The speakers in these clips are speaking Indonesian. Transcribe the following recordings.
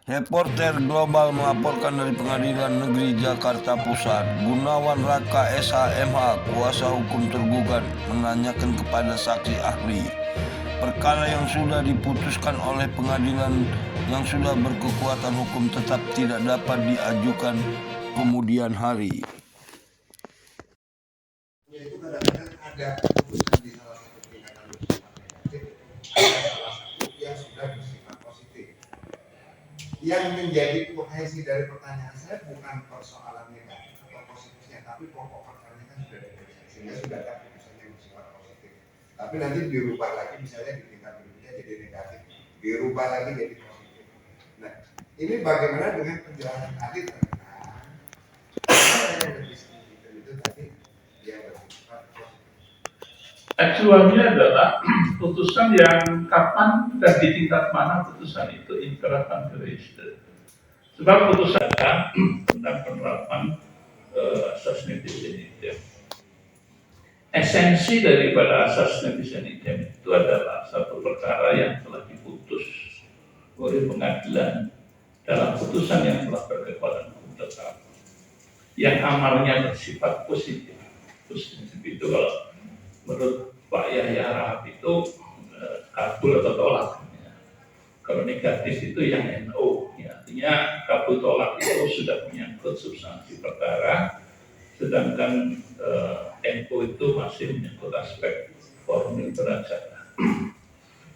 Reporter Global melaporkan dari Pengadilan Negeri Jakarta Pusat. Gunawan Raka SHMH, kuasa hukum tergugat, menanyakan kepada saksi ahli perkara yang sudah diputuskan oleh pengadilan yang sudah berkekuatan hukum tetap tidak dapat diajukan kemudian hari. Itu kadang-kadang ada keputusan di salah satu peringatan bersifat negatif, ada salah satu yang sudah bersifat positif. Yang menjadi kohesi dari pertanyaan saya bukan persoalan negatif atau positifnya, tapi pokok perkaranya kan sudah diperiksa, sehingga sudah ada putusan yang bersifat positif. Tapi nanti dirubah lagi, misalnya di tingkat berikutnya jadi negatif, dirubah lagi jadi positif. Nah, ini bagaimana dengan penjelasan ahli tentang yang lebih signifikan itu tadi yang bersifat positif. Acuannya adalah putusan yang kapan dan di tingkat mana putusan itu intra partes. Sebab putusan tentang penerapan asas netizen itu, esensi daripada asas netizen itu adalah satu perkara yang telah diputus oleh pengadilan dalam putusan yang telah berkekuatan hukum tetap, yang amalnya bersifat positif. Positif itu kalau menurut Pak Yahya Rahab itu kabul atau tolak. Kalau negatif itu yang NO, ya, artinya kabul tolak itu sudah menyangkut substansi perkara, sedangkan NO itu masih menyangkut aspek formil beracara.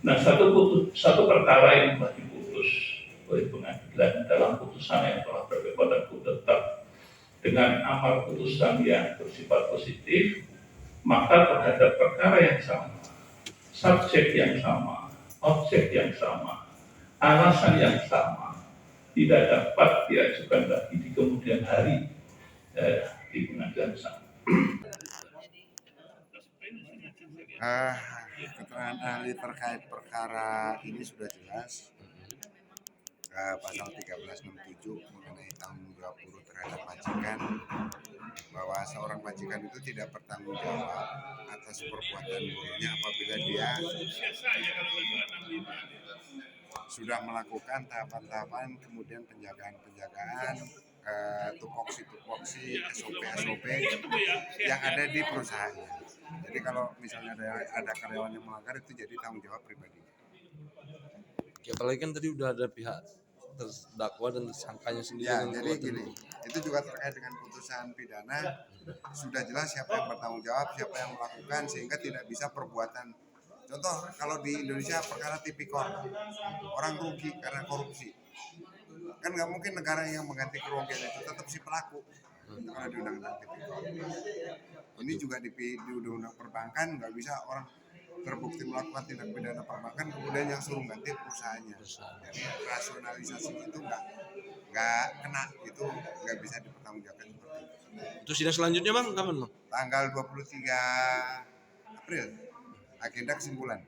Nah, satu perkara yang telah diputus oleh pengadilan dalam putusan yang telah berkekuatan hukum tetap dengan amal putusan yang bersifat positif, maka terhadap perkara yang sama, subjek yang sama, objek yang sama, alasan yang sama, tidak dapat diajukan lagi di kemudian hari di pengadilan sama. Keterangan ahli terkait perkara ini sudah jelas. Pasal 1367 mengenai tanggung jawab buruh terhadap majikan, bahwa seorang majikan itu tidak bertanggung jawab atas perbuatan buruhnya apabila dia sudah melakukan tahapan-tahapan, kemudian penjagaan, tupoksi, SOP yang ada di perusahaannya. Jadi kalau misalnya ada karyawan yang melanggar, itu jadi tanggung jawab pribadi. Ya, apalagi kan tadi udah ada pihak terdakwa dan tersangkanya sendiri. Ya, jadi gini, itu juga terkait dengan putusan pidana, sudah jelas siapa yang bertanggung jawab, siapa yang melakukan, sehingga tidak bisa perbuatan. Contoh, kalau di Indonesia perkara tipikor, orang rugi karena korupsi, kan nggak mungkin negara yang mengganti kerugian itu, tetap si pelaku. Kalau di undang-undang tipikor, ini juga di undang-undang perbankan, nggak bisa orang terbukti melakukan tindak pidana perbankan kemudian yang suruh ganti perusahaannya. Jadi rasionalisasi itu nggak kena, itu nggak bisa dipertanggungjawabkan seperti itu. Terus sidang selanjutnya bang kapan bang? Tanggal 23 April, agenda kesimpulan.